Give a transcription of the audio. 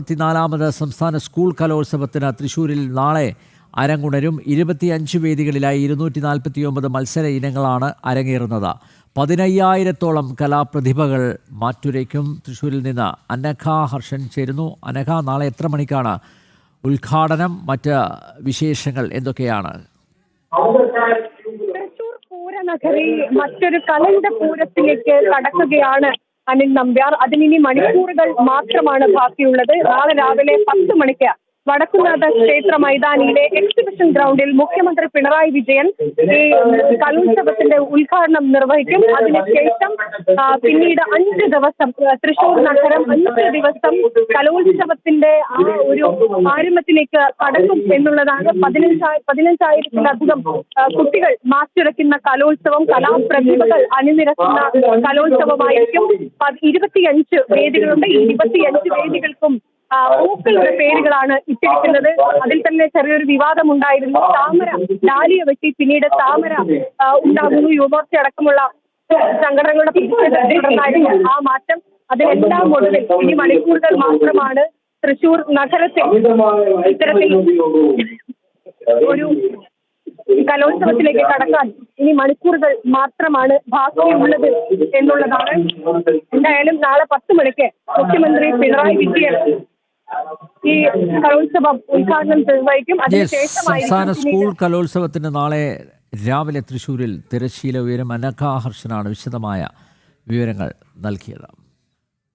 ാമത് സംസ്ഥാന സ്കൂൾ കലോത്സവത്തിന് തൃശ്ശൂരിൽ നാളെ അരങ്ങുണരും. 25 വേദികളിലായി 249 മത്സര ഇനങ്ങളാണ് അരങ്ങേറുന്നത്. 15,000-ഓളം കലാപ്രതിഭകൾ മാറ്റുരയ്ക്കും. തൃശ്ശൂരിൽ നിന്ന് അനഘ ഹർഷൻ ചേരുന്നു. അനഘ, നാളെ എത്ര മണിക്കാണ് ഉദ്ഘാടനം? മറ്റ് വിശേഷങ്ങൾ എന്തൊക്കെയാണ്? തൃശ്ശൂർ പൂരനഗരി മറ്റൊരു കലയുടെ പൂരത്തിലേക്ക് കടക്കുകയാണ് അനിൽ നമ്പ്യാർ. അതിനി മണിക്കൂറുകൾ മാത്രമാണ് ബാക്കിയുള്ളത്. നാളെ രാവിലെ 10 മണിക്ക് വടക്കുംനാഥ ക്ഷേത്ര മൈതാനിയിലെ എക്സിബിഷൻ ഗ്രൗണ്ടിൽ മുഖ്യമന്ത്രി പിണറായി വിജയൻ ഈ കലോത്സവത്തിന്റെ ഉദ്ഘാടനം നിർവഹിക്കും. അതിനുശേഷം പിന്നീട് 5 ദിവസം തൃശ്ശൂർ നഗരം 5 ദിവസം കലോത്സവത്തിന്റെ ആ ഒരു ആരംഭത്തിലേക്ക് കടക്കും എന്നുള്ളതാണ്. 15,000-ലധികം കുട്ടികൾ മാറ്റുരയ്ക്കുന്ന കലോത്സവം, കലാപ്രതിഭകൾ അണിനിരക്കുന്ന കലോത്സവമായിരിക്കും. 25 വേദികളുണ്ട്. ഈ 25 വേദികൾക്കും പൂക്കളുടെ പേരുകളാണ് ഇട്ടിരിക്കുന്നത്. അതിൽ തന്നെ ചെറിയൊരു വിവാദമുണ്ടായിരുന്നു. താമര ഡാലിയ വെട്ടി പിന്നീട് താമര ഉണ്ടാകുന്നു. യുവമോർച്ച അടക്കമുള്ള സംഘടനകളുടെ പ്രതിഷേധത്തിലുണ്ടായിരുന്നു ആ മാറ്റം. അതിനെല്ലാം ഒടുവിൽ ഇനി മണിക്കൂറുകൾ മാത്രമാണ് തൃശ്ശൂർ നഗരത്തിൽ ഇത്തരത്തിൽ ഒരു കലോത്സവത്തിലേക്ക് കടക്കാൻ ഇനി മണിക്കൂറുകൾ മാത്രമാണ് ബാക്കിയുള്ളത് എന്നുള്ളതാണ്. എന്തായാലും നാളെ 10 മണിക്ക് മുഖ്യമന്ത്രി പിണറായി വിജയൻ ഈ കലോത്സവം ഉദ്ഘാടനം നിർവഹിക്കും. സംസ്ഥാന സ്കൂൾ കലോത്സവത്തിന് നാളെ രാവിലെ തൃശ്ശൂരിൽ തിരശ്ശീല ഉയരും. അനഘ ഹർഷനാണ് വിശദമായ വിവരങ്ങൾ നൽകിയത്.